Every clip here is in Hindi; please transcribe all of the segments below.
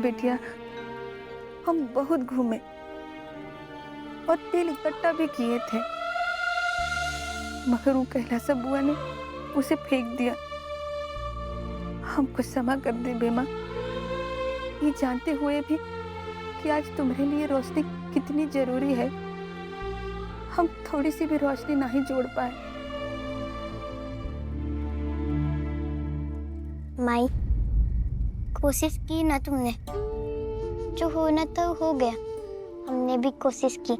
बिटिया, हम बहुत घूमे और तेल इकट्ठा भी किए थे, मगर वो कैलाश बुआ ने उसे फेंक दिया। हमको क्षमा कर दे बेमा, ये जानते हुए भी कि आज तुम्हारे लिए रोशनी कितनी जरूरी है, हम थोड़ी सी भी रोशनी नहीं जोड़ पाए। माई, कोशिश की ना तुमने, जो होना था हो गया। हमने भी कोशिश की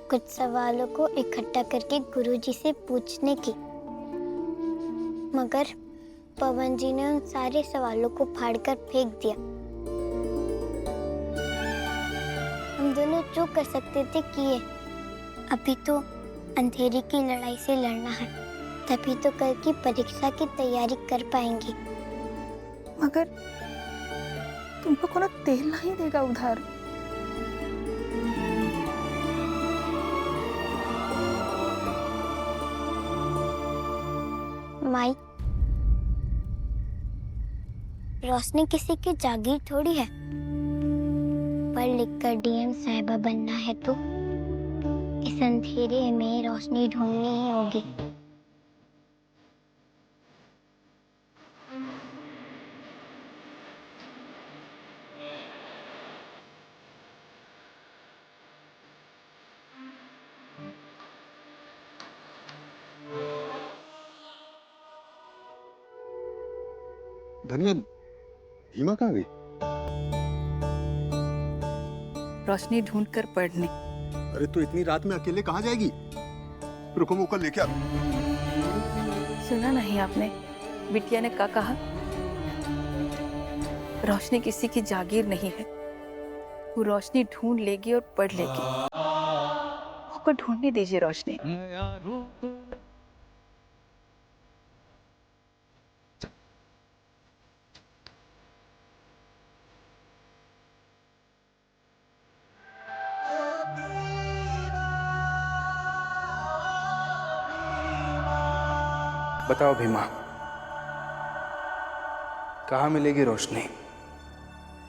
कुछ सवालों को इकट्ठा करके गुरुजी से पूछने की, मगर पवन जी ने उन सारे सवालों को फाड़कर फेंक दिया। हम दोनों जो कर सकते थे किए। अभी तो अंधेरी की लड़ाई से लड़ना है, तभी तो कल की परीक्षा की तैयारी कर पाएंगे। मगर तुमको कोनो तेल नहीं देगा उधार? माई, रोशनी किसी की जागीर थोड़ी है। पढ़ लिख कर डीएम साहिबा बनना है तो इस अंधेरे में रोशनी ढूंढनी ही होगी। धनिया, भीमा कहाँ गई? रोशनी ढूंढ कर पढ़ने। अरे तो इतनी रात में अकेले कहाँ जाएगी? रुको, मैं ऊपर लेके आता। सुना नहीं आपने बिटिया ने क्या कहा? रोशनी किसी की जागीर नहीं है, वो रोशनी ढूंढ लेगी और पढ़ लेगी। उसको ढूंढने दीजिए रोशनी। बताओ भीमा, कहाँ मिलेगी रोशनी?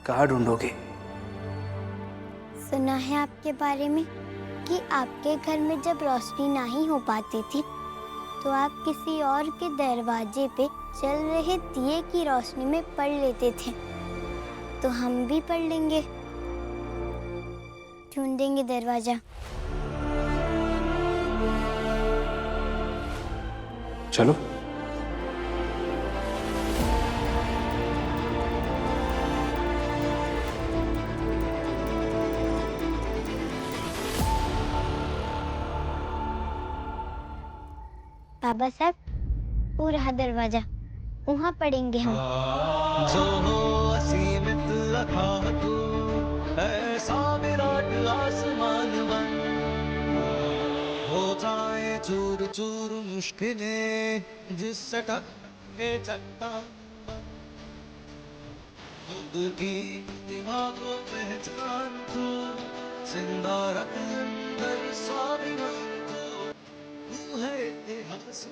कहाँ ढूंढोगे? सुना है आपके बारे में कि आपके घर में जब रोशनी नहीं हो पाती थी तो आप किसी और के दरवाजे पे चल रहे दिए की रोशनी में पढ़ लेते थे। तो हम भी पढ़ लेंगे, ढूंढेंगे दरवाजा। चलो। बाबा साहब, वो रहा दरवाजा, वहाँ पढ़ेंगे हम। जो हो असीमित लखा तू, ऐसा विराट आसमान बन, हो जाए चूर चूर मुश्किलें जिससे टकके चट्टान बन, खुद की दिमागों पहचान तू, जिंदा रखे अंदर स्वाभिमान को, तू है इतिहास।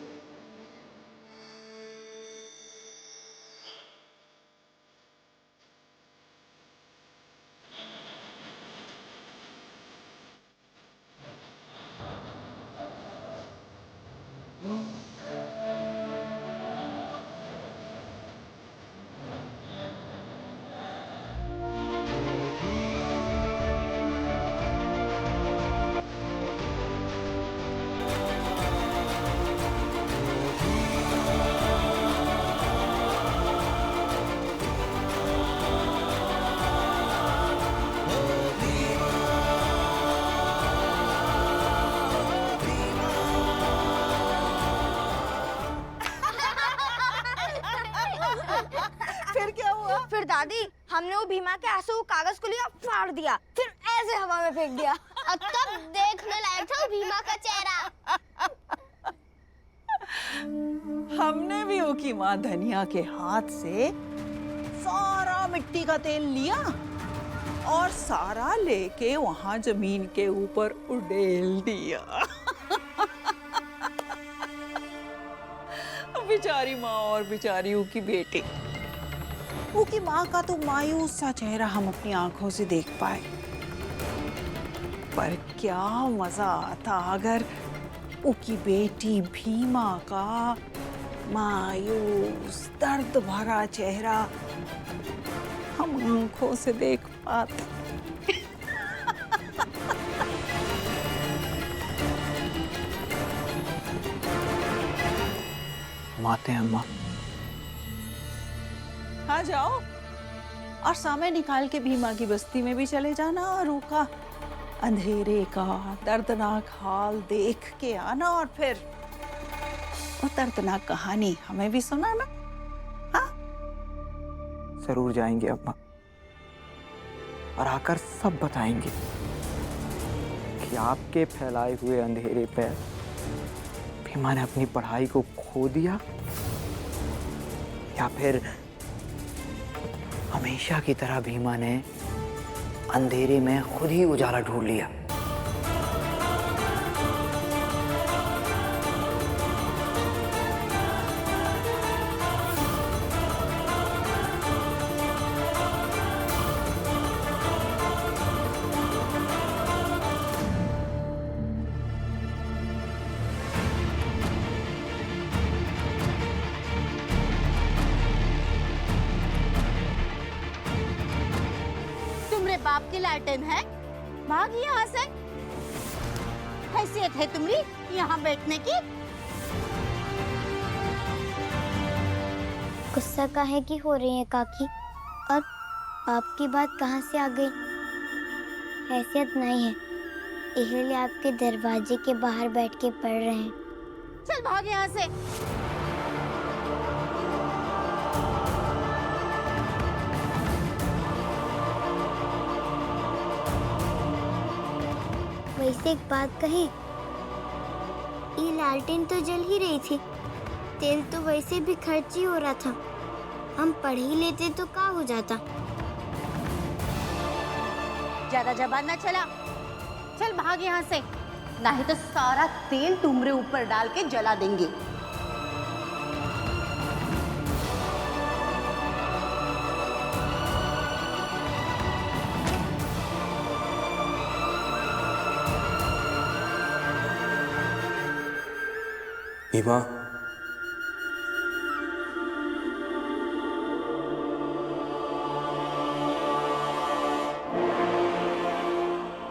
फिर क्या हुआ? फिर दादी, हमने वो भीमा के आंसू को कागज को लिया, फाड़ दिया, फिर ऐसे हवा में फेंक दिया। और तब देखने लायक था वो भीमा का चेहरा। हमने भी उसकी माँ धनिया के हाथ से सारा मिट्टी का तेल लिया और सारा लेके वहां जमीन के ऊपर उड़ेल दिया। बेचारी माँ और बेचारी की बेटी। उसकी माँ का तो मायूस सा चेहरा हम अपनी आंखों से देख पाए। पर क्या मजा आता अगर उसकी बेटी भीमा का मायूस दर्द भरा चेहरा हम आंखों से देख पाते। हम आते हैं अम्मा। हाँ जाओ, और समय निकाल के भीमा की बस्ती में भी चले जाना और उसका अंधेरे का दर्दनाक हाल देख के आना, और फिर वो दर्दनाक कहानी हमें भी सुनाना। हाँ जरूर जाएंगे अम्मा, और आकर सब बताएंगे कि आपके फैलाए हुए अंधेरे पे भीमा ने अपनी पढ़ाई को खो दिया या फिर हमेशा की तरह भीमा ने अंधेरे में खुद ही उजाला ढूंढ लिया। तुम्हारे बाप की लालटेन है, भाग यहाँ से। हैसियत है तुम्हारी यहाँ बैठने की? गुस्सा काहे की हो रही है काकी? और आपकी बात कहाँ से आ गई? हैसियत नहीं है, इसलिए आपके दरवाजे के बाहर बैठ के पढ़ रहे हैं। चल भाग यहाँ से। वैसे एक बात कही, ये लालटेन तो जल ही रही थी, तेल तो वैसे भी खर्च ही हो रहा था। हम पढ़ ही लेते तो क्या हो जाता। ज्यादा जबान ना चला, चल भाग यहाँ से, नहीं तो सारा तेल तुम्हारे ऊपर डाल के जला देंगे। भीमा,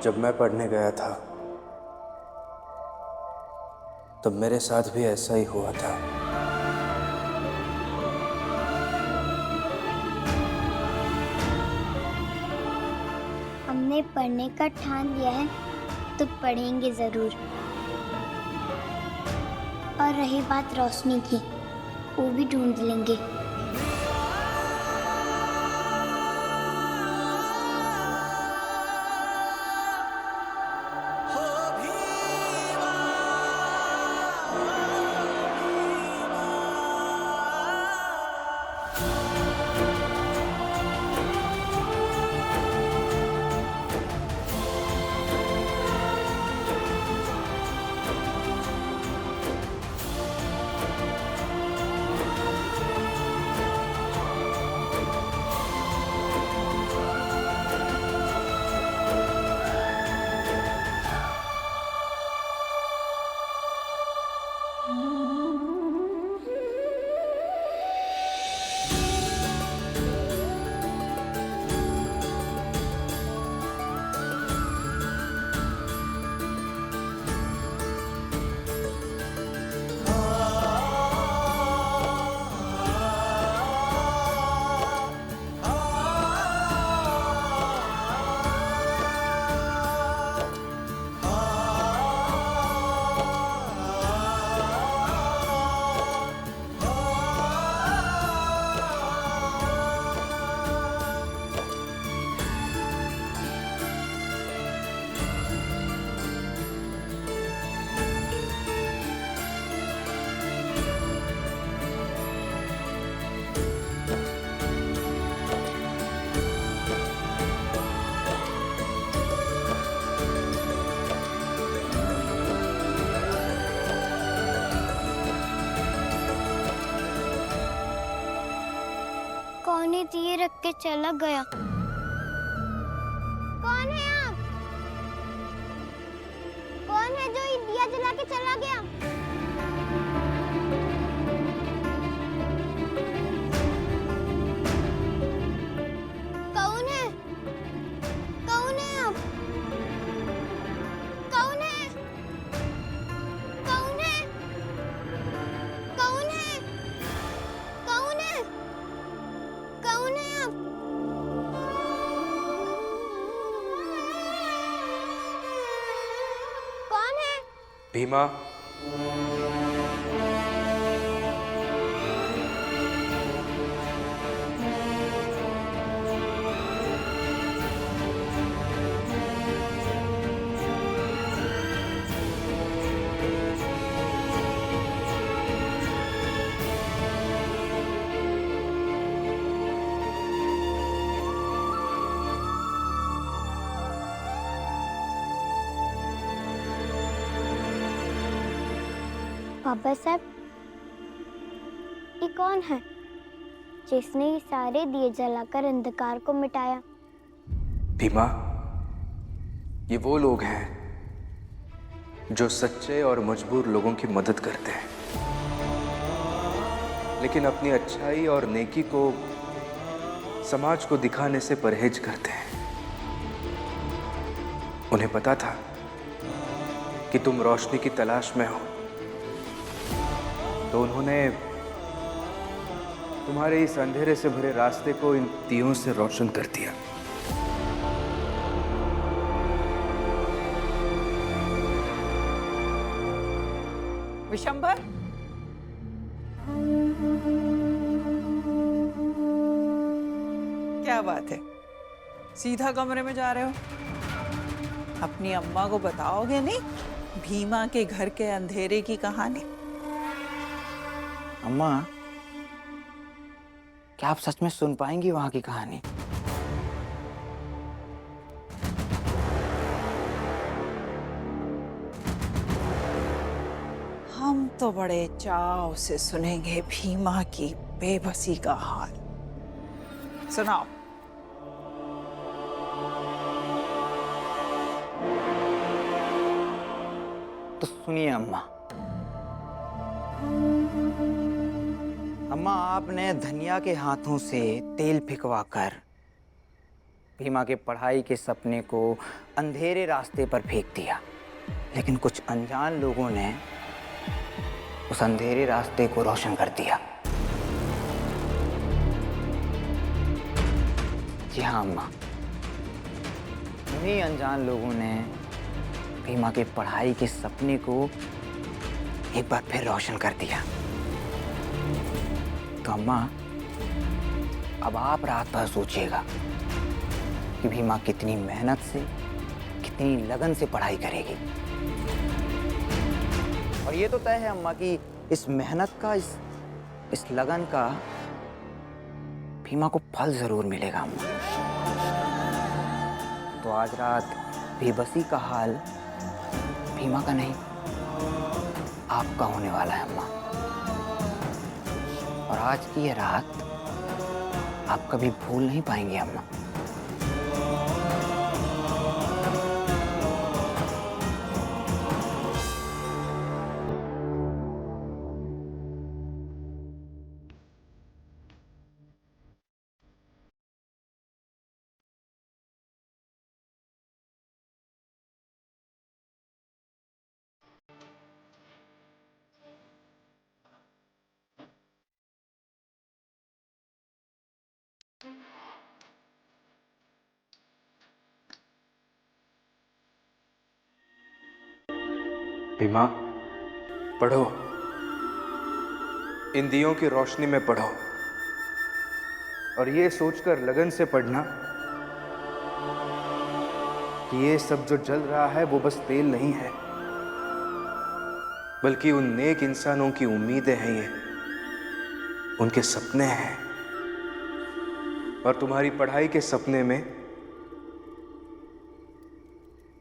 जब मैं पढ़ने गया था तब मेरे साथ भी ऐसा ही हुआ था। हमने पढ़ने का ठान लिया है तो पढ़ेंगे जरूर। और रही बात रोशनी की, वो भी ढूंढ लेंगे। रोशनी दिए रख के चला गया। कौन है आप? कौन है जो ये दिया जला के चला गया? कौन है? कौन है आप? कौन है? कौन है? कौन है? कौन है? कौन है आप? कौन है? भीमा, बाबा साहब, ये कौन है जिसने ये सारे दिए जलाकर अंधकार को मिटाया? भीमा, ये वो लोग हैं जो सच्चे और मजबूर लोगों की मदद करते हैं, लेकिन अपनी अच्छाई और नेकी को समाज को दिखाने से परहेज करते हैं। उन्हें पता था कि तुम रोशनी की तलाश में हो, तो उन्होंने तुम्हारे इस अंधेरे से भरे रास्ते को इन दियों से रोशन कर दिया। विशंबर, क्या बात है, सीधा कमरे में जा रहे हो? अपनी अम्मा को बताओगे नहीं भीमा के घर के अंधेरे की कहानी? अम्मा, क्या आप सच में सुन पाएंगी वहां की कहानी? हम तो बड़े चाव से सुनेंगे भीमा की बेबसी का हाल। सुनाओ। तो सुनिए अम्मा। अम्मा, आपने धनिया के हाथों से तेल फिकवाकर भीमा के पढ़ाई के सपने को अंधेरे रास्ते पर फेंक दिया, लेकिन कुछ अनजान लोगों ने उस अंधेरे रास्ते को रोशन कर दिया। जी हाँ अम्मा, उन्हीं अनजान लोगों ने भीमा के पढ़ाई के सपने को एक बार फिर रोशन कर दिया। तो अम्मा, अब आप रात भर सोचिएगा कि भीमा कितनी मेहनत से, कितनी लगन से पढ़ाई करेगी। और ये तो तय है अम्मा कि इस मेहनत का, इस लगन का भीमा को फल जरूर मिलेगा अम्मा। तो आज रात बेबसी का हाल भीमा का नहीं, आपका होने वाला है अम्मा। और आज की ये रात आप कभी भूल नहीं पाएंगे अम्मा। भीमा, पढ़ो, इन दियों की रोशनी में पढ़ो, और ये सोचकर लगन से पढ़ना कि ये सब जो जल रहा है वो बस तेल नहीं है, बल्कि उन नेक इंसानों की उम्मीदें हैं, ये उनके सपने हैं। और तुम्हारी पढ़ाई के सपने में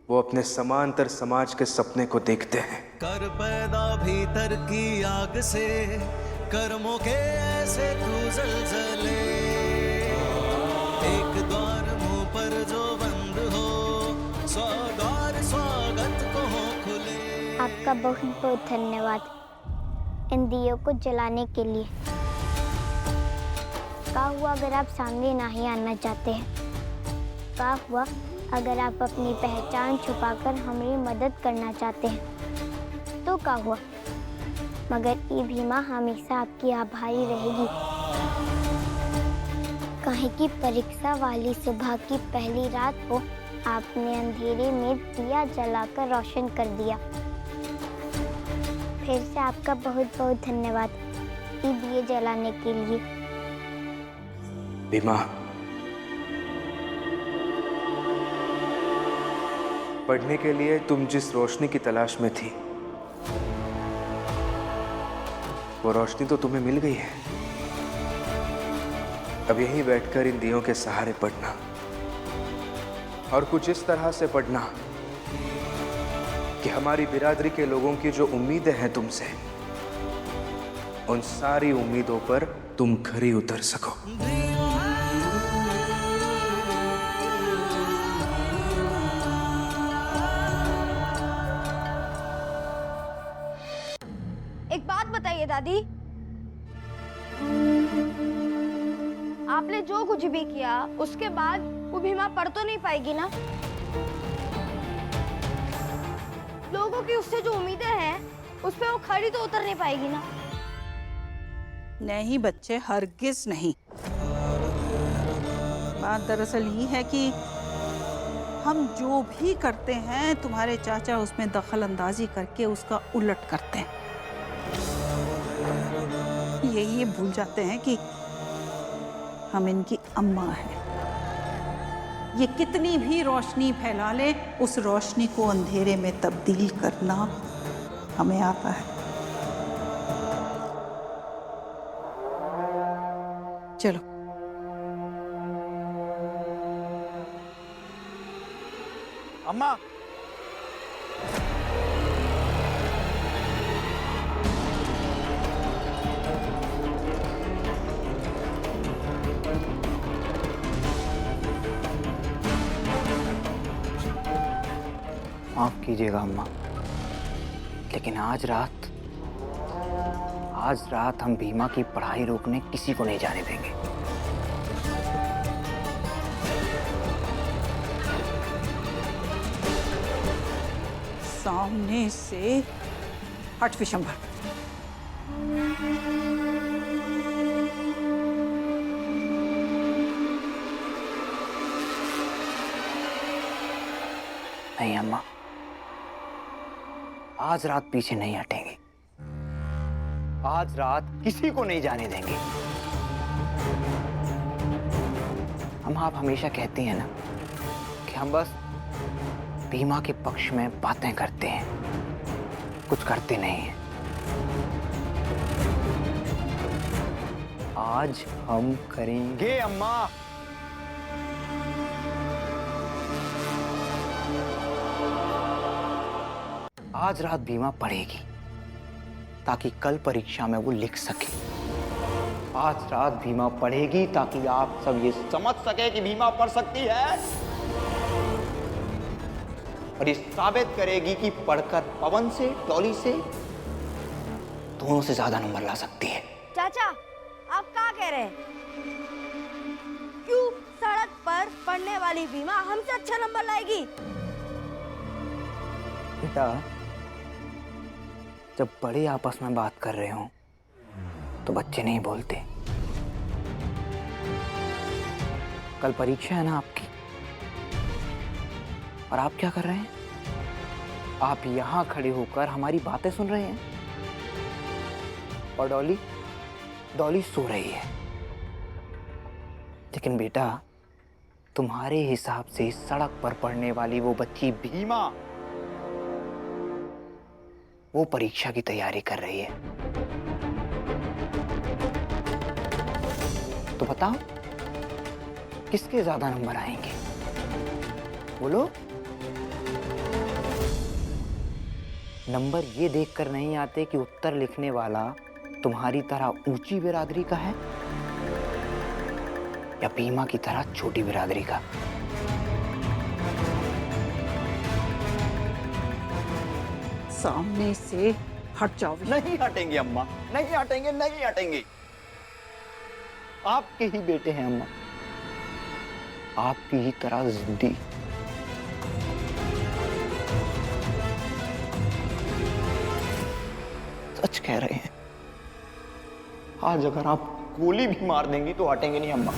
वो अपने समांतर समाज के सपने को देखते हैं। कर पैदा भीतर की आग से, कर्मों के ऐसे तू जलजले, एक द्वार मुंह पर जो बंद हो, 100 द्वार स्वागत को हो खुले। आपका बहुत बहुत धन्यवाद इन दियों को जलाने के लिए। क्या हुआ अगर आप सामने नहीं आना चाहते हैं? क्या हुआ अगर आप अपनी पहचान छुपाकर हमारी मदद करना चाहते हैं? तो क्या हुआ? मगर ये भीमा हमेशा आपकी आभारी रहेगी। काहे की परीक्षा वाली सुबह की पहली रात को आपने अंधेरे में दिया जलाकर रोशन कर दिया। फिर से आपका बहुत बहुत धन्यवाद ये दिए जलाने के लिए। भीमा, पढ़ने के लिए तुम जिस रोशनी की तलाश में थी, वो रोशनी तो तुम्हें मिल गई है। अब यहीं बैठकर इन दियों के सहारे पढ़ना, और कुछ इस तरह से पढ़ना कि हमारी बिरादरी के लोगों की जो उम्मीदें हैं तुमसे, उन सारी उम्मीदों पर तुम खरी उतर सको। एक बात बताइए दादी, आपने जो कुछ भी किया उसके बाद वो भीमा पढ़ तो नहीं पाएगी ना? लोगों की उससे जो उम्मीदें हैं उस पे वो खड़ी तो उतर नहीं पाएगी ना? नहीं बच्चे, हरगिज नहीं। बात दरअसल ये है कि हम जो भी करते हैं तुम्हारे चाचा उसमें दखल अंदाजी करके उसका उलट करते हैं। ये भूल जाते हैं कि हम इनकी अम्मा हैं। ये कितनी भी रोशनी फैला ले, उस रोशनी को अंधेरे में तब्दील करना हमें आता है। चलो अम्मा, माफ कीजिएगा अम्मा, लेकिन आज रात हम भीमा की पढ़ाई रोकने किसी को नहीं जाने देंगे। सामने से हट विशंभर। नहीं अम्मा, आज रात पीछे नहीं हटेंगे। आज रात किसी को नहीं जाने देंगे। आप हमेशा कहती हैं ना कि हम बस भीमा के पक्ष में बातें करते हैं, कुछ करते नहीं हैं। आज हम करेंगे अम्मा। आज रात भीमा पढ़ेगी ताकि कल परीक्षा में वो लिख सके। आज रात भीमा पढ़ेगी ताकि आप सब ये समझ सके कि भीमा पढ़ सकती है, और ये साबित करेगी कि पढ़कर पवन से, डॉली से, दोनों से ज्यादा नंबर ला सकती है। चाचा, आप क्या कह रहे हैं? क्यों सड़क पर पढ़ने वाली भीमा हमसे अच्छा नंबर लाएगी? बेटा, जब बड़े आपस में बात कर रहे हो तो बच्चे नहीं बोलते। कल परीक्षा है ना आपकी, और आप क्या कर रहे हैं? आप यहां खड़े होकर हमारी बातें सुन रहे हैं, और डॉली सो रही है। लेकिन बेटा, तुम्हारे हिसाब से सड़क पर पढ़ने वाली वो बच्ची भीमा वो परीक्षा की तैयारी कर रही है। तो बताओ किसके ज्यादा नंबर आएंगे? बोलो। नंबर ये देखकर नहीं आते कि उत्तर लिखने वाला तुम्हारी तरह ऊंची बिरादरी का है, या भीमा की तरह छोटी बिरादरी का? सामने से हट जाओ। नहीं हटेंगे अम्मा, नहीं हटेंगे, नहीं हटेंगे। आपके ही बेटे हैं अम्मा, आपकी ही तरह जिद्दी। सच कह रहे हैं, आज अगर आप गोली भी मार देंगी तो हटेंगे नहीं अम्मा।